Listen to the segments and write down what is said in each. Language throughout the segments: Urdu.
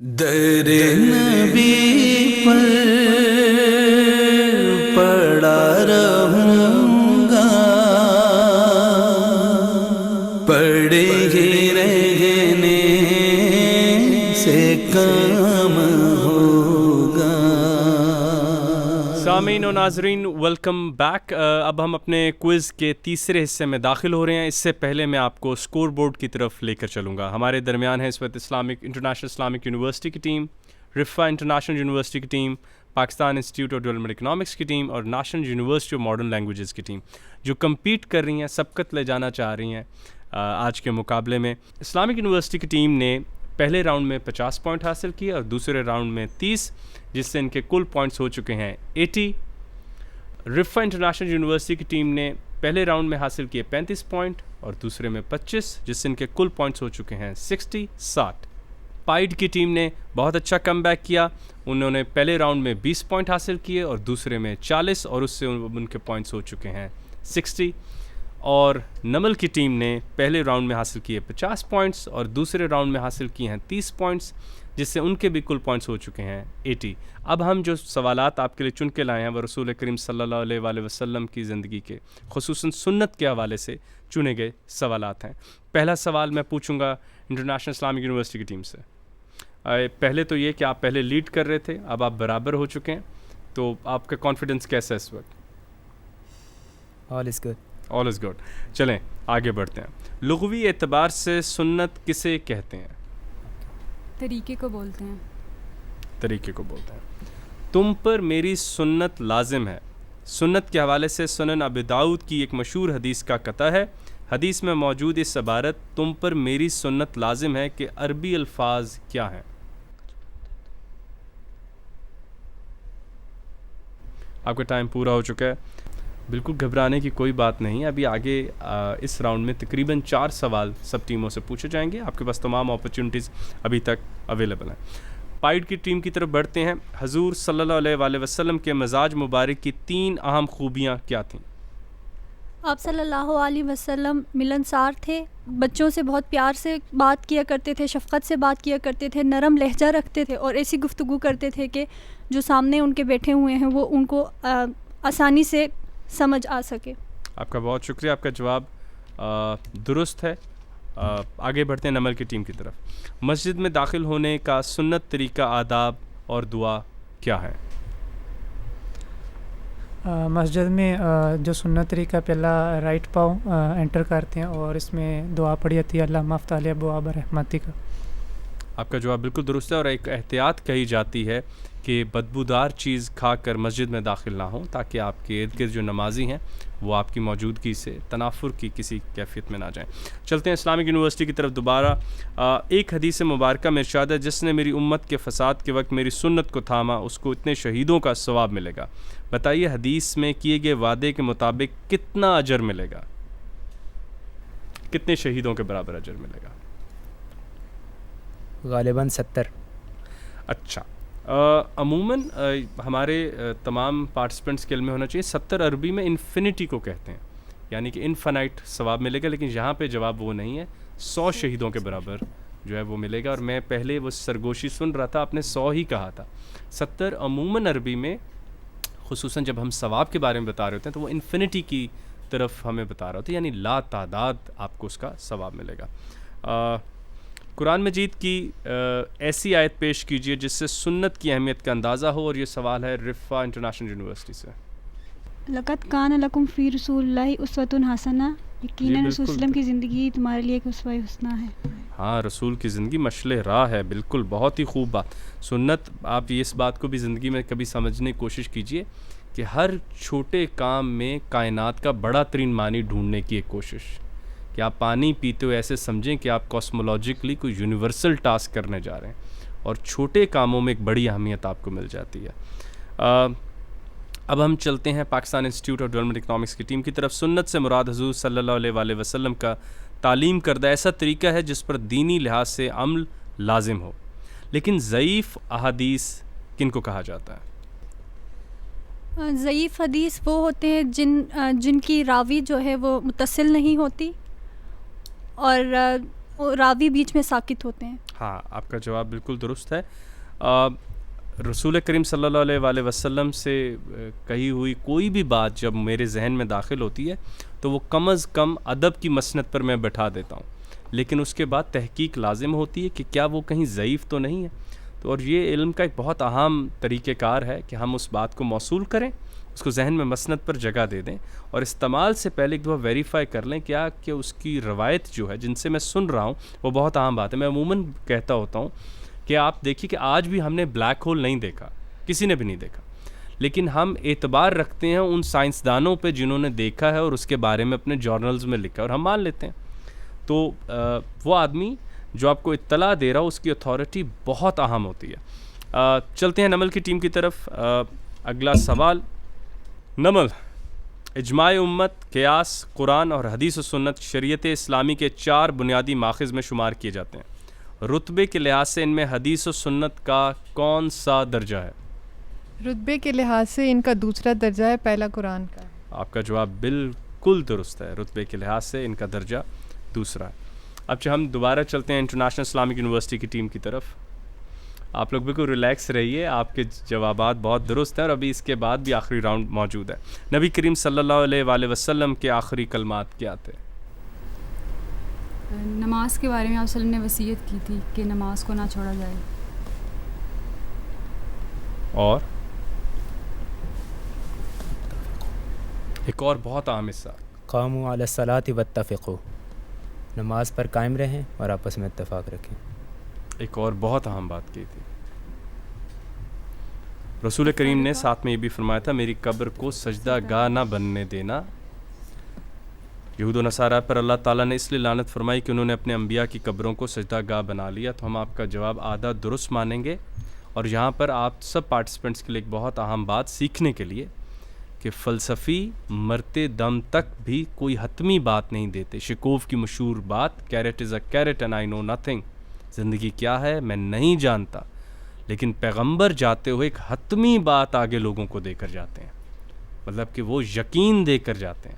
در نبی پر پڑا رہوں گا، پڑے ہی رہنے سے کام ہوگا۔ سامعین و ناظرین، ویلکم بیک۔ اب ہم اپنے کوئز کے تیسرے حصے میں داخل ہو رہے ہیں۔ اس سے پہلے میں آپ کو اسکور بورڈ کی طرف لے کر چلوں گا۔ ہمارے درمیان ہے اس وقت انٹرنیشنل اسلامک یونیورسٹی کی ٹیم، رفا انٹرنیشنل یونیورسٹی کی team, Pakistan institute of development economics کی ٹیم اور national university of modern languages کی ٹیم، جو کمپیٹ کر رہی ہیں، سبقت لے جانا چاہ رہی ہیں آج کے مقابلے میں۔ اسلامک یونیورسٹی کی ٹیم نے پہلے راؤنڈ میں 50 پوائنٹ حاصل کیے اور دوسرے راؤنڈ میں 30، جس سے ان کے کل پوائنٹس ہو چکے ہیں 80۔ رفا انٹرنیشنل یونیورسٹی کی ٹیم نے پہلے راؤنڈ میں حاصل کیے 35 پوائنٹ اور دوسرے میں 25، جس سے ان کے کل پوائنٹس ہو چکے ہیں 60۔ پائیڈ کی ٹیم نے بہت اچھا کم بیک کیا، انہوں نے پہلے راؤنڈ میں 20 پوائنٹ حاصل کیے اور دوسرے میں 40، اور اس سے ان کے پوائنٹس ہو چکے ہیں 60۔ اور نمل کی ٹیم نے پہلے راؤنڈ میں حاصل کیے 50 پوائنٹس اور دوسرے راؤنڈ میں حاصل کیے ہیں 30 پوائنٹس، جس سے ان کے بھی کل پوائنٹس ہو چکے ہیں 80۔ اب ہم جو سوالات آپ کے لیے چن کے لائے ہیں وہ رسول کریم صلی اللہ علیہ وآلہ وسلم کی زندگی کے، خصوصاً سنت کے حوالے سے چنے گئے سوالات ہیں۔ پہلا سوال میں پوچھوں گا انٹرنیشنل اسلامک یونیورسٹی کی ٹیم سے۔ پہلے تو یہ کہ آپ پہلے لیڈ کر رہے تھے، اب آپ برابر ہو چکے ہیں، تو آپ کا کانفیڈنس کیسا ہے اس وقت؟ All is good. All is good. چلیں آگے بڑھتے ہیں۔ لغوی اعتبار سے سنت کسے کہتے ہیں؟ طریقے کو بولتے ہیں۔ طریقے کو بولتے ہیں۔ تم پر میری سنت لازم ہے، سنت کے حوالے سے سنن ابی داؤد کی ایک مشہور حدیث کا قطع ہے۔ حدیث میں موجود اس عبارت تم پر میری سنت لازم ہے کہ عربی الفاظ کیا ہیں؟ آپ کا ٹائم پورا ہو چکا ہے۔ بالکل گھبرانے کی کوئی بات نہیں، ابھی آگے اس راؤنڈ میں تقریباً 4 سوال سب ٹیموں سے پوچھے جائیں گے۔ آپ کے پاس تمام اپرچونٹیز ابھی تک اویلیبل ہیں۔ پائیڈ کی ٹیم کی طرف بڑھتے ہیں۔ حضور صلی اللہ علیہ وآلہ وسلم کے مزاج مبارک کی 3 اہم خوبیاں کیا تھیں؟ آپ صلی اللہ علیہ وسلم ملنسار تھے، بچوں سے بہت پیار سے بات کیا کرتے تھے، شفقت سے بات کیا کرتے تھے، نرم لہجہ رکھتے تھے اور ایسی گفتگو کرتے تھے کہ جو سامنے ان کے بیٹھے ہوئے ہیں وہ ان کو آسانی سے سمجھ آ سکے۔ آپ کا بہت شکریہ، آپ کا جواب درست ہے۔ آگے بڑھتے ہیں نمل کی ٹیم کی طرف۔ مسجد میں داخل ہونے کا سنت طریقہ، آداب اور دعا کیا ہے؟ مسجد میں جو سنت طریقہ پہلا رائٹ پاؤں انٹر کرتے ہیں اور اس میں دعا پڑھی جاتی ہے اللہم افتح علی ابواب رحمتک۔ آپ کا جواب بالکل درست ہے، اور ایک احتیاط کہی جاتی ہے کہ بدبودار چیز کھا کر مسجد میں داخل نہ ہوں، تاکہ آپ کے ارد گرد جو نمازی ہیں وہ آپ کی موجودگی سے تنافر کی کسی کیفیت میں نہ جائیں۔ چلتے ہیں اسلامک یونیورسٹی کی طرف دوبارہ۔ ایک حدیث مبارکہ میں ارشاد ہے جس نے میری امت کے فساد کے وقت میری سنت کو تھاما اس کو اتنے شہیدوں کا ثواب ملے گا۔ بتائیے حدیث میں کیے گئے وعدے کے مطابق کتنا اجر ملے گا؟ کتنے شہیدوں کے برابر اجر ملے گا؟ غالباً 70۔ اچھا، عموماً ہمارے تمام پارٹیسپینٹس کے علم میں ہونا چاہیے 70 عربی میں انفینٹی کو کہتے ہیں، یعنی کہ انفینائٹ ثواب ملے گا، لیکن یہاں پہ جواب وہ نہیں ہے، 100 شہیدوں کے برابر جو ہے وہ ملے گا۔ اور میں پہلے وہ سرگوشی سن رہا تھا، آپ نے 100 ہی کہا تھا۔ 70 عموماً عربی میں، خصوصاً جب ہم ثواب کے بارے میں بتا رہے ہوتے ہیں تو وہ انفینٹی کی طرف ہمیں بتا رہا ہوتا ہے، یعنی لا تعداد آپ کو اس کا ثواب ملے گا۔ قرآن مجید کی ایسی آیت پیش کیجئے جس سے سنت کی اہمیت کا اندازہ ہو، اور یہ سوال ہے رفا انٹرنیشنل یونیورسٹی سے۔ لقد کان لکم فی رسول اللہ اسوۃ حسنہ، یقیناً رسول وسلم کی زندگی تمہارے لیے ایک اسوہ حسنہ ہے۔ ہاں، رسول کی زندگی مشعل راہ ہے، بالکل، بہت ہی خوب بات۔ سنت، آپ اس بات کو بھی زندگی میں کبھی سمجھنے کی کوشش کیجئے کہ ہر چھوٹے کام میں کائنات کا بڑا ترین معنی ڈھونڈنے کی ایک کوشش، کہ آپ پانی پیتے ہوئے ایسے سمجھیں کہ آپ کاسمولوجیکلی کوئی یونیورسل ٹاسک کرنے جا رہے ہیں، اور چھوٹے کاموں میں ایک بڑی اہمیت آپ کو مل جاتی ہے۔ اب ہم چلتے ہیں Pakistan institute of development economics کی ٹیم کی طرف۔ سنت سے مراد حضور صلی اللہ علیہ وآلہ وسلم کا تعلیم کردہ ایسا طریقہ ہے جس پر دینی لحاظ سے عمل لازم ہو، لیکن ضعیف احادیث کن کو کہا جاتا ہے؟ ضعیف حدیث وہ ہوتے ہیں جن کی راوی جو ہے وہ متصل نہیں ہوتی، اور اور راوی بیچ میں ساکت ہوتے ہیں. ہاں آپ کا جواب بالکل درست ہے. رسول کریم صلی اللہ علیہ وآلہ وسلم سے کہی ہوئی کوئی بھی بات جب میرے ذہن میں داخل ہوتی ہے تو وہ کم از کم ادب کی مسند پر میں بٹھا دیتا ہوں, لیکن اس کے بعد تحقیق لازم ہوتی ہے کہ کیا وہ کہیں ضعیف تو نہیں ہے. تو اور یہ علم کا ایک بہت اہم طریقہ کار ہے کہ ہم اس بات کو موصول کریں, اس کو ذہن میں مسند پر جگہ دے دیں, اور استعمال سے پہلے ایک دفعہ ویریفائی کر لیں کیا کہ اس کی روایت جو ہے جن سے میں سن رہا ہوں وہ بہت اہم بات ہے. میں عموماً کہتا ہوتا ہوں کہ آپ دیکھیے کہ آج بھی ہم نے بلیک ہول نہیں دیکھا, کسی نے بھی نہیں دیکھا, لیکن ہم اعتبار رکھتے ہیں ان سائنسدانوں پہ جنہوں نے دیکھا ہے اور اس کے بارے میں اپنے جورنلز میں لکھا ہے, اور ہم مان لیتے ہیں. تو وہ آدمی جو آپ کو اطلاع دے رہا ہو اس کی اتھارٹی بہت اہم ہوتی ہے. چلتے ہیں نمل کی ٹیم کی طرف. اگلا سوال. نمل, اجماع امت, قیاس, قرآن اور حدیث و سنت شریعت اسلامی کے 4 بنیادی ماخذ میں شمار کیے جاتے ہیں. رتبے کے لحاظ سے ان میں حدیث و سنت کا کون سا درجہ ہے؟ رتبے کے لحاظ سے ان کا دوسرا درجہ ہے, پہلا قرآن کا. آپ کا جواب بالکل درست ہے, رتبے کے لحاظ سے ان کا درجہ دوسرا ہے. اب ہم دوبارہ چلتے ہیں انٹرنیشنل اسلامک یونیورسٹی کی ٹیم کی طرف. آپ لوگ بالکل ریلیکس رہیے, آپ کے جوابات بہت درست ہیں, اور ابھی اس کے بعد بھی آخری راؤنڈ موجود ہے. نبی کریم صلی اللہ علیہ وآلہ وسلم کے آخری کلمات کیا تھے؟ نماز کے بارے میں آپ صلی اللہ علیہ وسلم نے وصیت کی تھی کہ نماز کو نہ چھوڑا جائے. اور ایک اور بہت اہم حصہ, قاموا علی الصلاۃ واتفقوا, نماز پر قائم رہیں اور آپس میں اتفاق رکھیں. ایک اور بہت اہم بات کی تھی. رسول کریم نے ساتھ میں یہ بھی فرمایا تھا میری قبر کو سجدہ گاہ نہ بننے دینا. یہود و نصارہ پر اللہ تعالیٰ نے اس لیے لعنت فرمائی کہ انہوں نے اپنے انبیاء کی قبروں کو سجدہ گاہ بنا لیا. تو ہم آپ کا جواب آدھا درست مانیں گے, اور یہاں پر آپ سب پارٹیسپینٹس کے لیے ایک بہت اہم بات سیکھنے کے لیے کہ فلسفی مرتے دم تک بھی کوئی حتمی بات نہیں دیتے. شکوف کی مشہور بات, carrot is a carrot and I know nothing, زندگی کیا ہے میں نہیں جانتا, لیکن پیغمبر جاتے ہوئے ایک حتمی بات آگے لوگوں کو دے کر جاتے ہیں, مطلب کہ وہ یقین دے کر جاتے ہیں.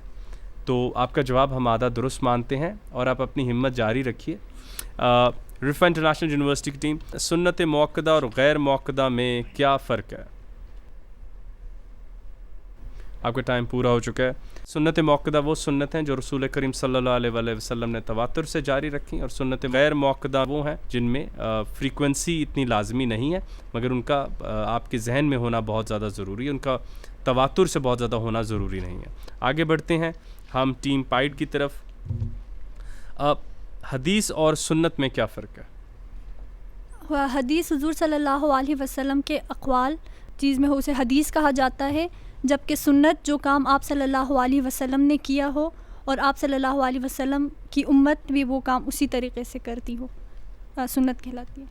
تو آپ کا جواب ہم آدھا درست مانتے ہیں, اور آپ اپنی ہمت جاری رکھیے. رفا انٹرنیشنل یونیورسٹی کی ٹیم, سنت موقدہ اور غیر موقدہ میں کیا فرق ہے؟ آپ کا ٹائم پورا ہو چکا ہے. سنت موقدہ وہ سنت ہیں جو رسول کریم صلی اللہ علیہ وآلہ وسلم نے تواتر سے جاری رکھی, اور سنت غیر موقدہ وہ ہیں جن میں فریکوینسی اتنی لازمی نہیں ہے, مگر ان کا آپ کے ذہن میں ہونا بہت زیادہ ضروری ہے, ان کا تواتر سے بہت زیادہ ہونا ضروری نہیں ہے. آگے بڑھتے ہیں ہم ٹیم پائٹ کی طرف. حدیث اور سنت میں کیا فرق ہے؟ حدیث حضور صلی اللہ علیہ وسلم کے اقوال چیز میں ہو اسے حدیث کہا جاتا ہے, جبکہ سنت جو کام آپ صلی اللہ علیہ وسلم نے کیا ہو اور آپ صلی اللہ علیہ وسلم کی امت بھی وہ کام اسی طریقے سے کرتی ہو, سنت کہلاتی ہے.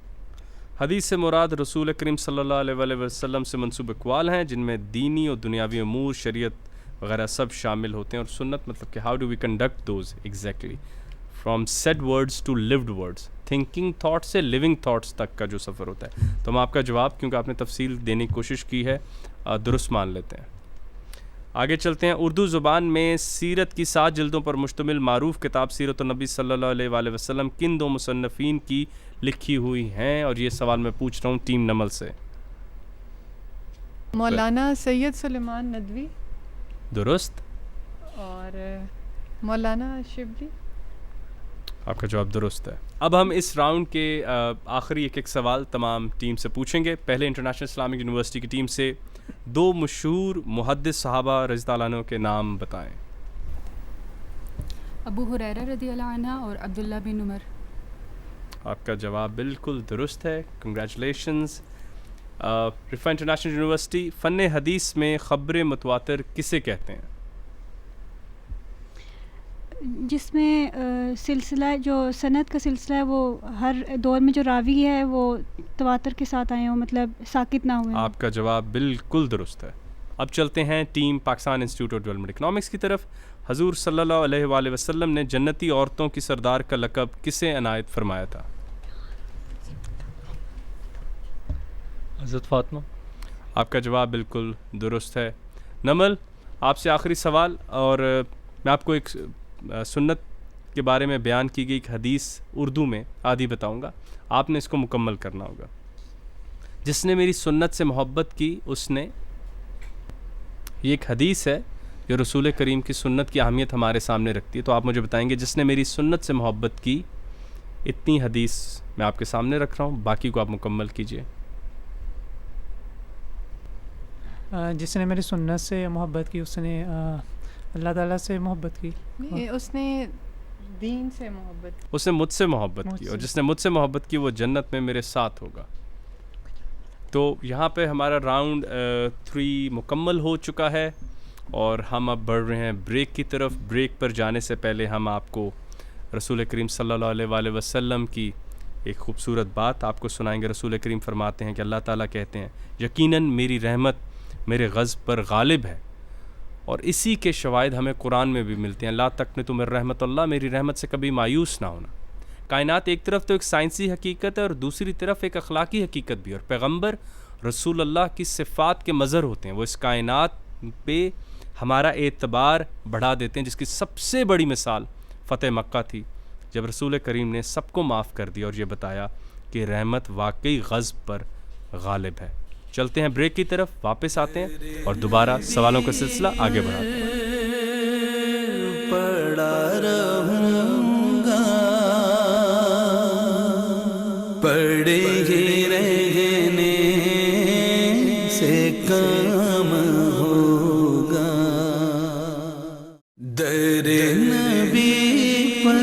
حدیث سے مراد رسول کریم صلی اللہ علیہ وآلہ وسلم سے منسوب اقوال ہیں جن میں دینی اور دنیاوی امور, شریعت وغیرہ سب شامل ہوتے ہیں, اور سنت مطلب کہ how do we conduct those exactly from said words to lived words, thinking thoughts سے لیونگ تھاٹس تک کا جو سفر ہوتا ہے. تو ہم آپ کا جواب, کیونکہ آپ نے تفصیل دینے کی کوشش کی ہے, درست مان لیتے ہیں. آگے چلتے ہیں. اردو زبان میں سیرت کی 7 جلدوں پر مشتمل معروف کتاب سیرت النبی صلی اللہ علیہ وآلہ وسلم کن 2 مصنفین کی لکھی ہوئی ہیں؟ اور یہ سوال میں پوچھ رہا ہوں ٹیم نمل سے. مولانا سید سلیمان ندوی درست, اور مولانا شبلی. آپ کا جواب درست ہے. اب ہم اس راؤنڈ کے آخری ایک سوال تمام ٹیم سے پوچھیں گے. پہلے انٹرنیشنل اسلامک یونیورسٹی کی ٹیم سے 2 مشہور محدث صحابہ رضی اللہ عنہ کے نام بتائیں. ابو ہریرہ رضی اللہ عنہ اور عبداللہ بن عمر. آپ کا جواب بالکل درست ہے, کنگریچولیشنز. رفا انٹرنیشنل یونیورسٹی, فن حدیث میں خبر متواتر کسے کہتے ہیں؟ جس میں سلسلہ جو سند کا سلسلہ ہے وہ ہر دور میں جو راوی ہے وہ تواتر کے ساتھ آئے ہوں, مطلب ساکت نہ ہوئے. آپ کا جواب بالکل درست ہے. اب چلتے ہیں team Pakistan institute of development economics کی طرف. حضور صلی اللہ علیہ وآلہ وسلم نے جنتی عورتوں کی سردار کا لقب کسے عنایت فرمایا تھا؟ حضرت فاطمہ. آپ کا جواب بالکل درست ہے. نمل, آپ سے آخری سوال, اور میں آپ کو ایک سنت کے بارے میں بیان کی گئی ایک حدیث اردو میں آدھی بتاؤں گا، آپ نے اس کو مکمل کرنا ہوگا۔ جس نے میری سنت سے محبت کی اس نے، یہ ایک حدیث ہے جو رسول کریم کی سنت کی اہمیت ہمارے سامنے رکھتی ہے، تو آپ مجھے بتائیں گے جس نے میری سنت سے محبت کی، اتنی حدیث میں آپ کے سامنے رکھ رہا ہوں، باقی کو آپ مکمل کیجئے۔ جس نے میری سنت سے محبت کی اس نے اللہ تعالیٰ سے محبت کی، اس نے دین سے محبت کی، اس نے مجھ سے محبت کی، اور جس نے مجھ سے محبت کی وہ جنت میں میرے ساتھ ہوگا۔ تو یہاں پہ ہمارا راؤنڈ 3 مکمل ہو چکا ہے، اور ہم اب بڑھ رہے ہیں بریک کی طرف۔ بریک پر جانے سے پہلے ہم آپ کو رسول کریم صلی اللہ علیہ وآلہ وسلم کی ایک خوبصورت بات آپ کو سنائیں گے۔ رسول کریم فرماتے ہیں کہ اللہ تعالیٰ کہتے ہیں یقیناً میری رحمت میرے غضب پر غالب ہے، اور اسی کے شواہد ہمیں قرآن میں بھی ملتے ہیں۔ لا تقنطوا من رحمت اللہ، میری رحمت سے کبھی مایوس نہ ہونا۔ کائنات ایک طرف تو ایک سائنسی حقیقت ہے اور دوسری طرف ایک اخلاقی حقیقت بھی، اور پیغمبر رسول اللہ کی صفات کے مظہر ہوتے ہیں، وہ اس کائنات پہ ہمارا اعتبار بڑھا دیتے ہیں، جس کی سب سے بڑی مثال فتح مکہ تھی، جب رسول کریم نے سب کو معاف کر دیا اور یہ بتایا کہ رحمت واقعی غضب پر غالب ہے۔ چلتے ہیں بریک کی طرف، واپس آتے ہیں اور دوبارہ سوالوں کا سلسلہ آگے بڑھاتے ہیں۔ پڑھا رہوں گا، پڑھے ہی رہنے سے کام ہوگا، در نبی پر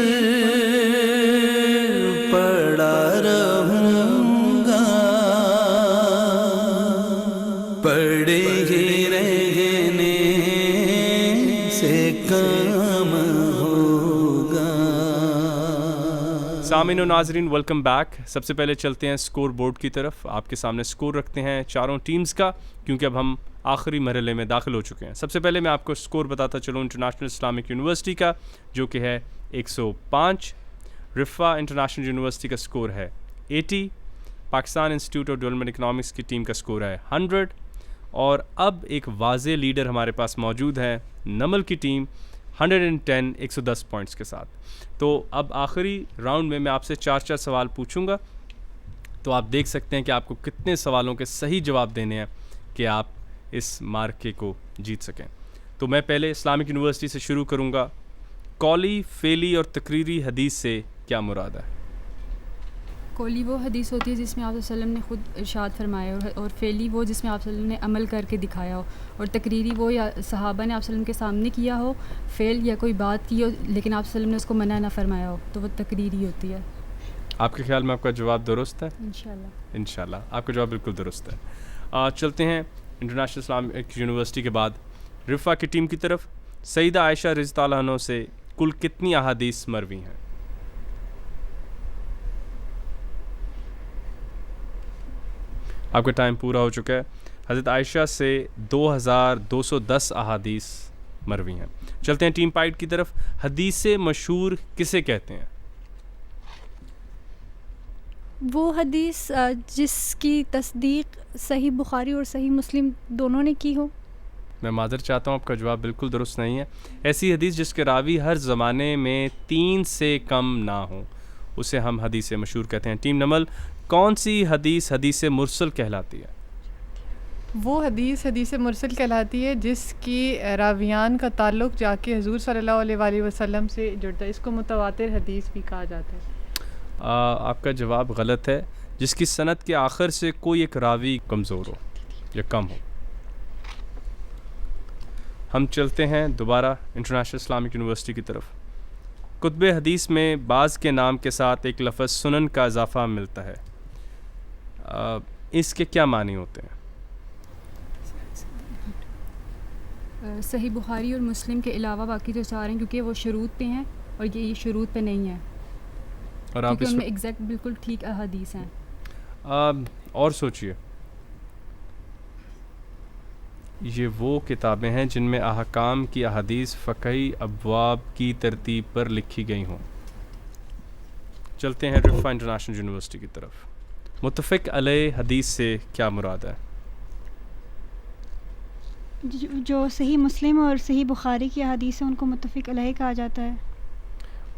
پڑھا رہوں گا، پڑھے ہی رہنے سے کام ہوگا۔ سامعین و ناظرین، ویلکم بیک۔ سب سے پہلے چلتے ہیں سکور بورڈ کی طرف۔ آپ کے سامنے سکور رکھتے ہیں چاروں ٹیمز کا، کیونکہ اب ہم آخری مرحلے میں داخل ہو چکے ہیں۔ سب سے پہلے میں آپ کو سکور بتاتا چلوں انٹرنیشنل اسلامک یونیورسٹی کا، جو کہ ہے 105۔ رفا انٹرنیشنل یونیورسٹی کا سکور ہے 80۔ Pakistan institute of development economics کی ٹیم کا سکور ہے 100۔ اور اب ایک واضح لیڈر ہمارے پاس موجود ہے، نمل کی ٹیم 110 110 پوائنٹس کے ساتھ۔ تو اب آخری راؤنڈ میں آپ سے 4 سوال پوچھوں گا، تو آپ دیکھ سکتے ہیں کہ آپ کو کتنے سوالوں کے صحیح جواب دینے ہیں کہ آپ اس مارکے کو جیت سکیں۔ تو میں پہلے اسلامک یونیورسٹی سے شروع کروں گا۔ قولی، فعلی اور تقریری حدیث سے کیا مراد ہے؟ قولی وہ حدیث ہوتی ہے جس میں آپ صلی اللہ علیہ وسلم نے خود ارشاد فرمایا ہو، اور فعلی وہ جس میں آپ صلی اللہ علیہ وسلم نے عمل کر کے دکھایا ہو، اور تقریری وہ یا صحابہ نے آپ صلی اللہ علیہ وسلم کے سامنے کیا ہو فعل، یا کوئی بات کی ہو لیکن آپ صلی اللہ علیہ وسلم نے اس کو منع نہ فرمایا ہو، تو وہ تقریری ہوتی ہے۔ آپ کے خیال میں آپ کا جواب درست ہے؟ انشاءاللہ انشاءاللہ آپ کا جواب بالکل درست ہے۔ چلتے ہیں انٹرنیشنل اسلامک یونیورسٹی کے بعد رفا کی ٹیم کی طرف۔ سیدہ عائشہ رضی اللہ عنہ سے کل کتنی احادیث مروی ہیں؟ آپ کا ٹائم پورا ہو چکا ہے۔ حضرت عائشہ سے 2210 احادیث مروی ہیں۔ چلتے ہیں ٹیم پائٹ کی طرف۔ حدیث مشہور کسے کہتے ہیں؟ وہ حدیث جس کی تصدیق صحیح بخاری اور صحیح مسلم دونوں نے کی ہو۔ میں معذرت چاہتا ہوں، آپ کا جواب بالکل درست نہیں ہے۔ ایسی حدیث جس کے راوی ہر زمانے میں 3 سے کم نہ ہوں، اسے ہم حدیث مشہور کہتے ہیں۔ ٹیم نمل، کون سی حدیث حدیث مرسل کہلاتی ہے؟ وہ حدیث مرسل کہلاتی ہے جس کی راویان کا تعلق جا کے حضور صلی اللہ علیہ وآلہ وسلم سے جڑتا ہے، اس کو متواتر حدیث بھی کہا جاتا ہے۔ آپ کا جواب غلط ہے۔ جس کی سند کے آخر سے کوئی ایک راوی کمزور ہو یا کم ہو۔ ہم چلتے ہیں دوبارہ انٹرنیشنل اسلامک یونیورسٹی کی طرف۔ کتب حدیث میں بعض کے نام کے ساتھ ایک لفظ سنن کا اضافہ ملتا ہے، اس کے کیا معنی ہوتے ہیں؟ صحیح بخاری اور مسلم کے علاوہ باقی جو 4 ہیں، کیونکہ وہ شروط پہ ہیں اور یہ شروط پہ نہیں ہیں، اور آپ کیونکہ ان میں ایگزیکٹ بالکل ٹھیک احادیث ہیں۔ اور سوچئے، یہ وہ کتابیں ہیں جن میں احکام کی احادیث فقہی ابواب کی ترتیب پر لکھی گئی ہوں۔ چلتے ہیں رفا انٹرنیشنل یونیورسٹی کی طرف۔ متفق علیہ حدیث سے کیا مراد ہے؟ جو صحیح مسلم اور صحیح بخاری کی احادیث ہیں ان کو متفق علیہ کہا جاتا ہے۔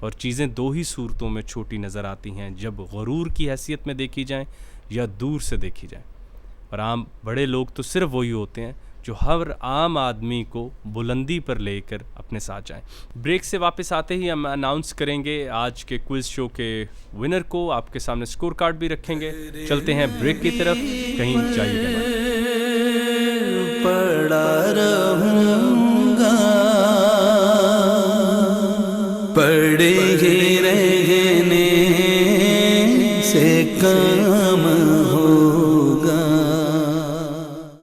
اور چیزیں دو ہی صورتوں میں چھوٹی نظر آتی ہیں، جب غرور کی حیثیت میں دیکھی جائیں یا دور سے دیکھی جائیں. اور عام بڑے لوگ تو صرف وہی ہوتے ہیں جو ہر عام آدمی کو بلندی پر لے کر اپنے ساتھ جائیں. بریک سے واپس آتے ہی ہم اناؤنس کریں گے آج کے کوئز شو کے ونر کو. آپ کے سامنے اسکور کارڈ بھی رکھیں گے. چلتے ہیں بریک کی طرف، کہیں جائیے گا. پڑا رہوں گا، پڑے ہی رہنے سے کام